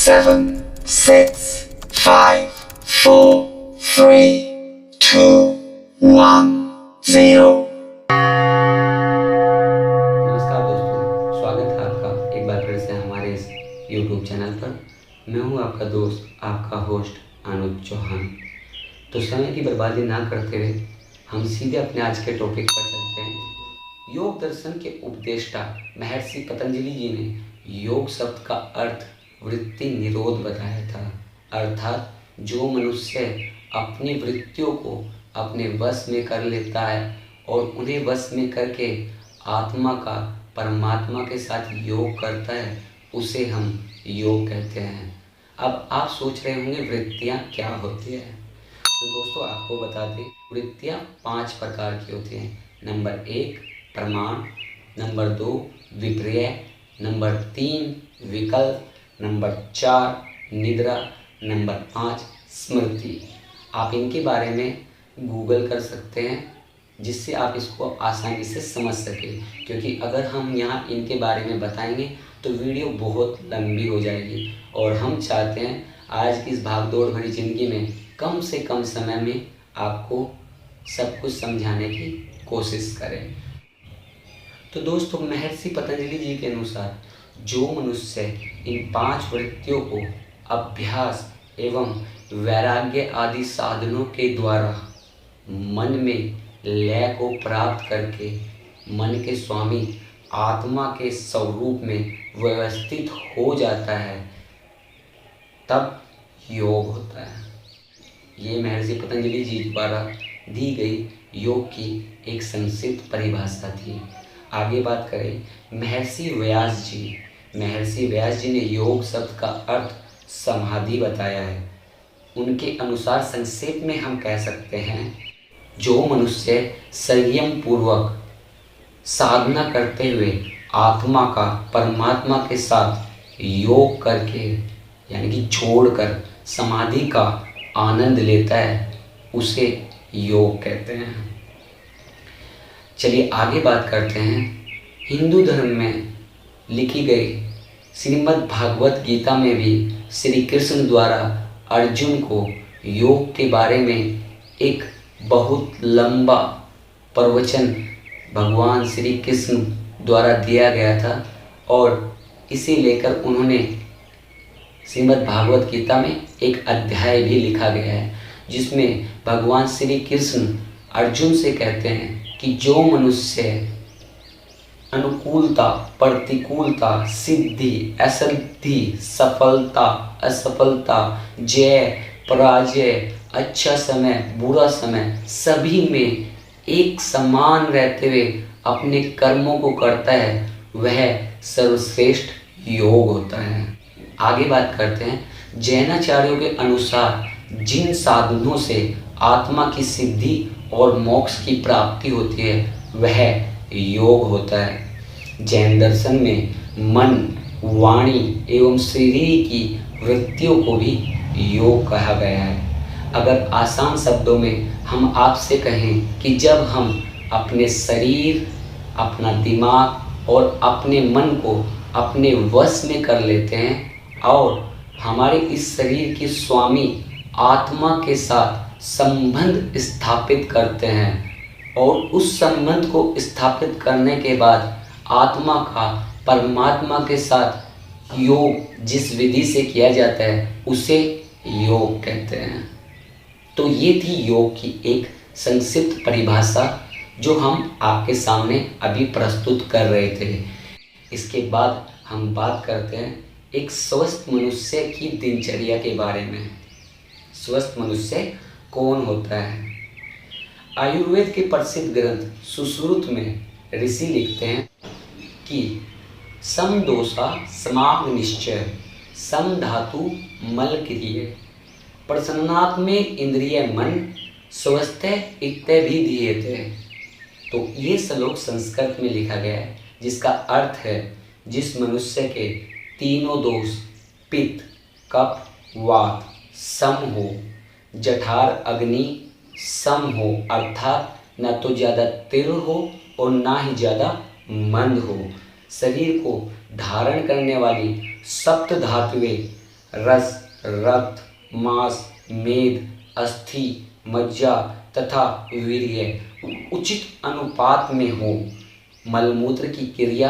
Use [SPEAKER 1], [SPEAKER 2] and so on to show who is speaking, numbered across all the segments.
[SPEAKER 1] 7, 6, 5, 4, 3, 2, 1, 0।
[SPEAKER 2] नमस्कार दोस्तों, स्वागत है आपका एक बार फिर से हमारे इस YouTube चैनल पर। मैं हूं आपका दोस्त, आपका होस्ट अनुज चौहान। तो समय की बर्बादी ना करते हुए हम सीधे अपने आज के टॉपिक पर चलते हैं। योग दर्शन के उपदेष्टा महर्षि पतंजलि जी ने योग शब्द का अर्थ वृत्ति निरोध बताया था, अर्थात जो मनुष्य अपनी वृत्तियों को अपने वश में कर लेता है और उन्हें वश में करके आत्मा का परमात्मा के साथ योग करता है, उसे हम योग कहते हैं। अब आप सोच रहे होंगे वृत्तियाँ क्या होती है। तो दोस्तों आपको बता दें, वृत्तियाँ 5 प्रकार की होती हैं। नंबर 1 प्रमाण, नंबर 2 विपर्य, नंबर 3 विकल्प, नंबर 4 निद्रा, नंबर 5 स्मृति। आप इनके बारे में गूगल कर सकते हैं जिससे आप इसको आसानी से समझ सकें, क्योंकि अगर हम यहाँ इनके बारे में बताएंगे तो वीडियो बहुत लंबी हो जाएगी और हम चाहते हैं आज की इस भागदौड़ भरी ज़िंदगी में कम से कम समय में आपको सब कुछ समझाने की कोशिश करें। तो दोस्तों महर्षि पतंजलि जी के अनुसार जो मनुष्य इन 5 वृत्तियों को अभ्यास एवं वैराग्य आदि साधनों के द्वारा मन में लय को प्राप्त करके मन के स्वामी आत्मा के स्वरूप में व्यवस्थित हो जाता है, तब योग होता है। ये महर्षि पतंजलि जी द्वारा दी गई योग की एक संक्षिप्त परिभाषा थी। आगे बात करें महर्षि व्यास जी। महर्षि व्यास जी ने योग शब्द का अर्थ समाधि बताया है। उनके अनुसार संक्षेप में हम कह सकते हैं, जो मनुष्य संयम पूर्वक साधना करते हुए आत्मा का परमात्मा के साथ योग करके यानी कि छोड़कर समाधि का आनंद लेता है, उसे योग कहते हैं। चलिए आगे बात करते हैं। हिंदू धर्म में लिखी गई श्रीमद् भागवत गीता में भी श्री कृष्ण द्वारा अर्जुन को योग के बारे में एक बहुत लंबा प्रवचन भगवान श्री कृष्ण द्वारा दिया गया था और इसे लेकर उन्होंने श्रीमद् भागवत गीता में एक अध्याय भी लिखा गया है, जिसमें भगवान श्री कृष्ण अर्जुन से कहते हैं कि जो मनुष्य अनुकूलता, प्रतिकूलता, सिद्धि, असिद्धि, सफलता, असफलता, जय, पराजय, अच्छा समय, बुरा समय सभी में एक समान रहते हुए अपने कर्मों को करता है, वह सर्वश्रेष्ठ योग होता है। आगे बात करते हैं। जैनाचार्यों के अनुसार जिन साधनों से आत्मा की सिद्धि और मोक्ष की प्राप्ति होती है, वह योग होता है। जैन दर्शन में मन, वाणी एवं शरीर की वृत्तियों को भी योग कहा गया है। अगर आसान शब्दों में हम आपसे कहें कि जब हम अपने शरीर, अपना दिमाग और अपने मन को अपने वश में कर लेते हैं और हमारे इस शरीर की स्वामी आत्मा के साथ संबंध स्थापित करते हैं और उस संबंध को स्थापित करने के बाद आत्मा का परमात्मा के साथ योग जिस विधि से किया जाता है, उसे योग कहते हैं। तो ये थी योग की एक संक्षिप्त परिभाषा जो हम आपके सामने अभी प्रस्तुत कर रहे थे। इसके बाद हम बात करते हैं एक स्वस्थ मनुष्य की दिनचर्या के बारे में। स्वस्थ मनुष्य कौन होता है? आयुर्वेद के प्रसिद्ध ग्रंथ सुश्रुत में ऋषि लिखते हैं कि सम दोषा समाग निश्चय, सम धातु मल क्रिय, प्रसन्नात्मे इंद्रिय मन, स्वस्थ इत्ते भी दीयते। तो ये श्लोक संस्कृत में लिखा गया है, जिसका अर्थ है जिस मनुष्य के तीनों दोष पित्त, कफ, वात सम हो, जठर अग्नि सम हो, अर्थात न तो ज़्यादा तीव्र हो और ना ही ज़्यादा मंद हो, शरीर को धारण करने वाली सप्त धातुएं रस, रक्त, मांस, मेद, अस्थि, मज्जा तथा वीर्य उचित अनुपात में हो, मलमूत्र की क्रिया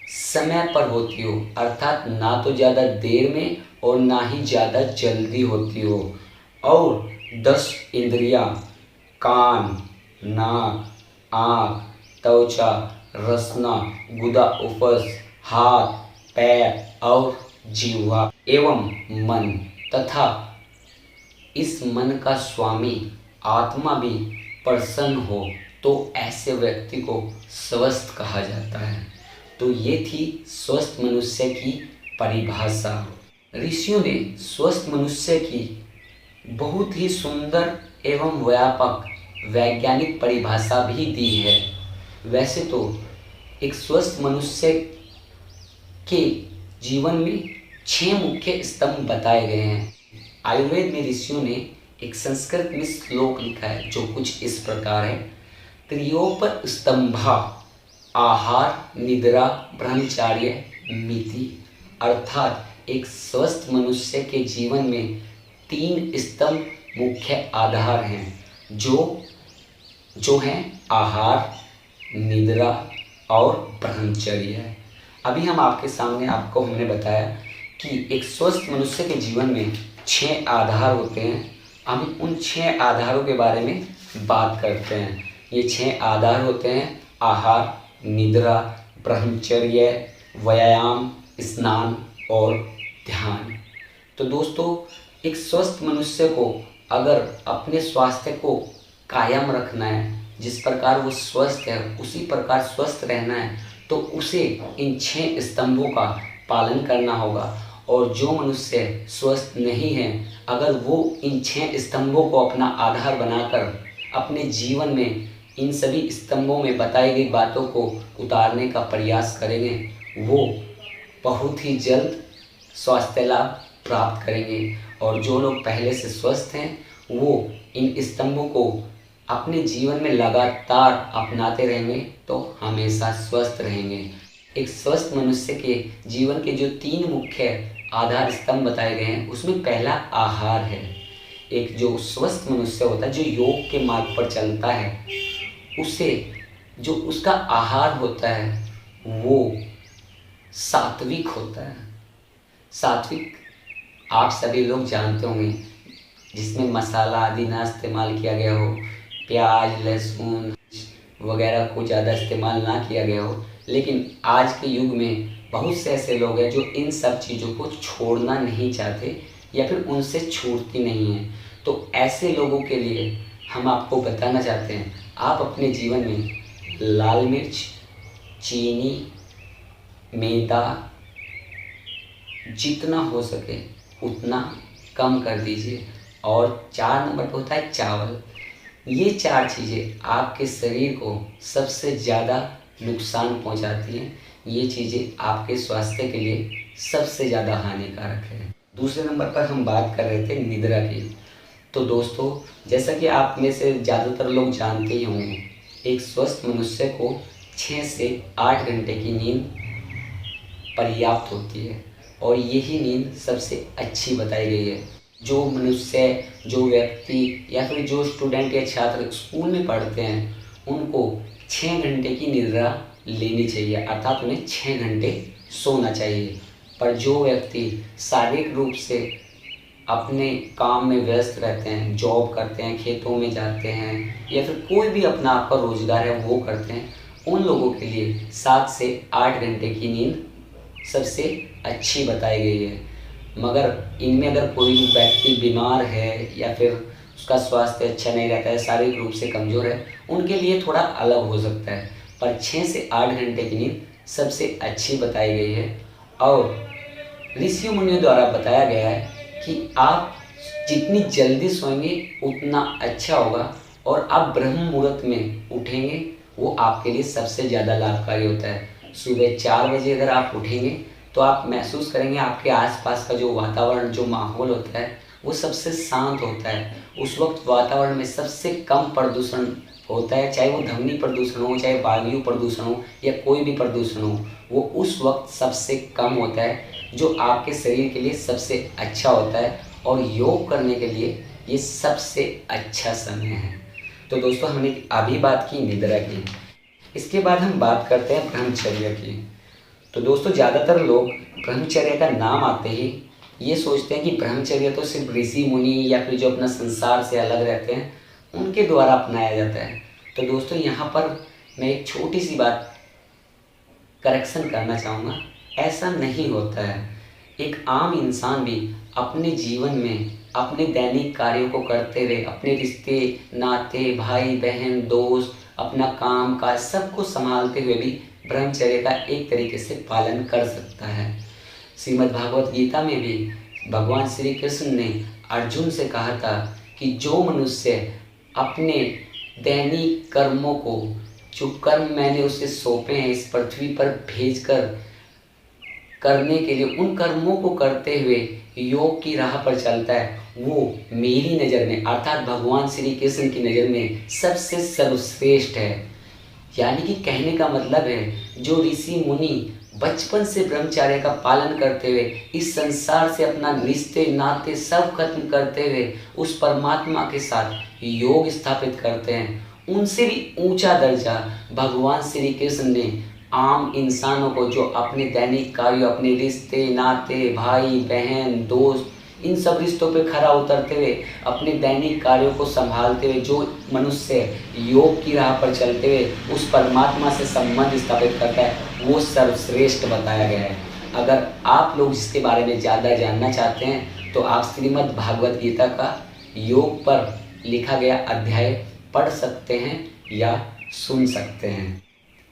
[SPEAKER 2] समय पर होती हो, अर्थात ना तो ज़्यादा देर में और ना ही ज़्यादा जल्दी होती हो, और 10 इंद्रियां कान, नाक, आँख, त्वचा, रसना, गुदा उपस्थ, हाथ, पैर और जीवा एवं मन तथा इस मन का स्वामी आत्मा भी प्रसन्न हो तो ऐसे व्यक्ति को स्वस्थ कहा जाता है। तो ये थी स्वस्थ मनुष्य की परिभाषा। ऋषियों ने स्वस्थ मनुष्य की बहुत ही सुंदर एवं व्यापक वैज्ञानिक परिभाषा भी दी है। वैसे तो एक स्वस्थ मनुष्य के जीवन में 6 मुख्य स्तंभ बताए गए हैं। आयुर्वेद में ऋषियों ने एक संस्कृत में श्लोक लिखा है जो कुछ इस प्रकार है। त्रियोपर स्तंभा आहार, निद्रा, ब्रह्मचार्य, मिति। अर्थात एक स्वस्थ मनुष्य के जीवन में 3 स्तंभ मुख्य आधार हैं जो हैं आहार, निद्रा और ब्रह्मचर्य। अभी हम आपके सामने आपको हमने बताया कि एक स्वस्थ मनुष्य के जीवन में 6 आधार होते हैं। हम उन 6 आधारों के बारे में बात करते हैं। ये 6 आधार होते हैं आहार, निद्रा, ब्रह्मचर्य, व्यायाम, स्नान और ध्यान। तो दोस्तों, एक स्वस्थ मनुष्य को अगर अपने स्वास्थ्य को कायम रखना है, जिस प्रकार वो स्वस्थ है उसी प्रकार स्वस्थ रहना है, तो उसे इन 6 स्तंभों का पालन करना होगा। और जो मनुष्य स्वस्थ नहीं है, अगर वो इन 6 स्तंभों को अपना आधार बनाकर अपने जीवन में इन सभी स्तंभों में बताई गई बातों को उतारने का प्रयास करेंगे, वो बहुत ही जल्द स्वास्थ्य लाभ प्राप्त करेंगे। और जो लोग पहले से स्वस्थ हैं वो इन स्तंभों को अपने जीवन में लगातार अपनाते रहेंगे तो हमेशा स्वस्थ रहेंगे। एक स्वस्थ मनुष्य के जीवन के जो 3 मुख्य आधार स्तंभ बताए गए हैं, उसमें पहला आहार है। एक जो स्वस्थ मनुष्य होता है, जो योग के मार्ग पर चलता है, उसे जो उसका आहार होता है वो सात्विक होता है। सात्विक आप सभी लोग जानते होंगे, जिसमें मसाला आदि ना इस्तेमाल किया गया हो, प्याज, लहसुन वगैरह को ज़्यादा इस्तेमाल ना किया गया हो। लेकिन आज के युग में बहुत से ऐसे लोग हैं जो इन सब चीज़ों को छोड़ना नहीं चाहते या फिर उनसे छूटती नहीं है। तो ऐसे लोगों के लिए हम आपको बताना चाहते हैं, आप अपने जीवन में लाल मिर्च, चीनी, मैदा जितना हो सके उतना कम कर दीजिए। और 4 नंबर पर होता है चावल। ये 4 चीज़ें आपके शरीर को सबसे ज़्यादा नुकसान पहुंचाती हैं। ये चीज़ें आपके स्वास्थ्य के लिए सबसे ज़्यादा हानिकारक है। दूसरे नंबर पर हम बात कर रहे थे निद्रा की। तो दोस्तों, जैसा कि आप में से ज़्यादातर लोग जानते ही होंगे, एक स्वस्थ मनुष्य को 6 से 8 घंटे की नींद पर्याप्त होती है और यही नींद सबसे अच्छी बताई गई है। जो मनुष्य, जो व्यक्ति या फिर जो स्टूडेंट या छात्र स्कूल में पढ़ते हैं, उनको 6 घंटे की निद्रा लेनी चाहिए, अर्थात उन्हें 6 घंटे सोना चाहिए। पर जो व्यक्ति शारीरिक रूप से अपने काम में व्यस्त रहते हैं, जॉब करते हैं, खेतों में जाते हैं या फिर कोई भी अपना आपका रोजगार है वो करते हैं, उन लोगों के लिए 7 से 8 घंटे की नींद सबसे अच्छी बताई गई है। मगर इनमें अगर कोई भी व्यक्ति बीमार है या फिर उसका स्वास्थ्य अच्छा नहीं रहता है, शारीरिक रूप से कमज़ोर है, उनके लिए थोड़ा अलग हो सकता है। पर 6 से 8 घंटे की नींद सबसे अच्छी बताई गई है। और ऋषि मुनियों द्वारा बताया गया है कि आप जितनी जल्दी सोएंगे उतना अच्छा होगा, और आप ब्रह्म मुहूर्त में उठेंगे वो आपके लिए सबसे ज़्यादा लाभकारी होता है। सुबह 4 बजे अगर आप उठेंगे तो आप महसूस करेंगे आपके आसपास का जो वातावरण, जो माहौल होता है वो सबसे शांत होता है। उस वक्त वातावरण में सबसे कम प्रदूषण होता है, चाहे वो ध्वनि प्रदूषण हो, चाहे वायु प्रदूषण हो या कोई भी प्रदूषण हो, वो उस वक्त सबसे कम होता है। जो आपके शरीर के लिए सबसे अच्छा होता है और योग करने के लिए ये सबसे अच्छा समय है। तो दोस्तों हमने अभी बात की निद्रा की, इसके बाद हम बात करते हैं ब्रह्मचर्य की। तो दोस्तों ज़्यादातर लोग ब्रह्मचर्य का नाम आते ही ये सोचते हैं कि ब्रह्मचर्य तो सिर्फ ऋषि मुनि या फिर जो अपना संसार से अलग रहते हैं उनके द्वारा अपनाया जाता है। तो दोस्तों यहाँ पर मैं एक छोटी सी बात करेक्शन करना चाहूँगा, ऐसा नहीं होता है। एक आम इंसान भी अपने जीवन में अपने दैनिक कार्यों को करते हुए अपने रिश्ते नाते भाई बहन दोस्त अपना काम काज सबको संभालते हुए भी ब्रह्मचर्य का एक तरीके से पालन कर सकता है। श्रीमद् भागवत गीता में भी भगवान श्री कृष्ण ने अर्जुन से कहा था कि जो मनुष्य अपने दैनिक कर्मों को, जो कर्म मैंने उसे सौंपे हैं इस पृथ्वी पर भेजकर करने के लिए, उन कर्मों को करते हुए योग की राह पर चलता है, वो मेरी नज़र में अर्थात भगवान श्री कृष्ण की नज़र में सबसे सर्वश्रेष्ठ है। यानी कि कहने का मतलब है जो ऋषि मुनि बचपन से ब्रह्मचर्य का पालन करते हुए इस संसार से अपना रिश्ते नाते सब खत्म करते हुए उस परमात्मा के साथ योग स्थापित करते हैं, उनसे भी ऊंचा दर्जा भगवान श्री कृष्ण ने आम इंसानों को, जो अपने दैनिक कार्यों अपने रिश्ते नाते भाई बहन दोस्त इन सब रिश्तों पे खरा उतरते हुए अपने दैनिक कार्यों को संभालते हुए जो मनुष्य योग की राह पर चलते हुए उस परमात्मा से संबंध स्थापित करता है, वो सर्वश्रेष्ठ बताया गया है। अगर आप लोग इसके बारे में ज़्यादा जानना चाहते हैं तो आप श्रीमद् भागवत गीता का योग पर लिखा गया अध्याय पढ़ सकते हैं या सुन सकते हैं।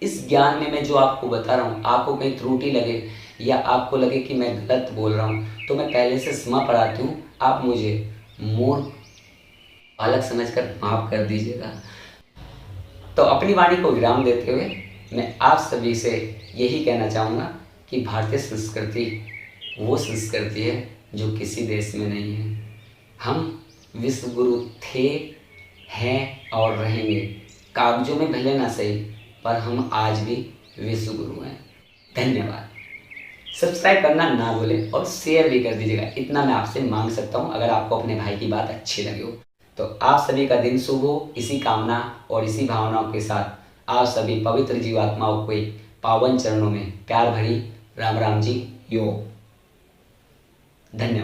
[SPEAKER 2] इस ज्ञान में मैं जो आपको बता रहा हूँ, आपको कहीं त्रुटि लगे या आपको लगे कि मैं गलत बोल रहा हूँ तो मैं पहले से क्षमा प्रार्थी हूँ, आप मुझे मूर्ख बालक समझकर माफ़ कर दीजिएगा। तो अपनी वाणी को विराम देते हुए मैं आप सभी से यही कहना चाहूँगा कि भारतीय संस्कृति वो संस्कृति है जो किसी देश में नहीं है। हम विश्व गुरु थे, हैं और रहेंगे। कागजों में भले ना सही, पर हम आज भी विश्व गुरु हैं। धन्यवाद। सब्सक्राइब करना ना भूलें और शेयर भी कर दीजिएगा, इतना मैं आपसे मांग सकता हूं अगर आपको अपने भाई की बात अच्छी लगी हो। तो आप सभी का दिन शुभ हो, इसी कामना और इसी भावनाओं के साथ आप सभी पवित्र जीवात्माओं को पावन चरणों में प्यार भरी राम राम जी योग। धन्यवाद।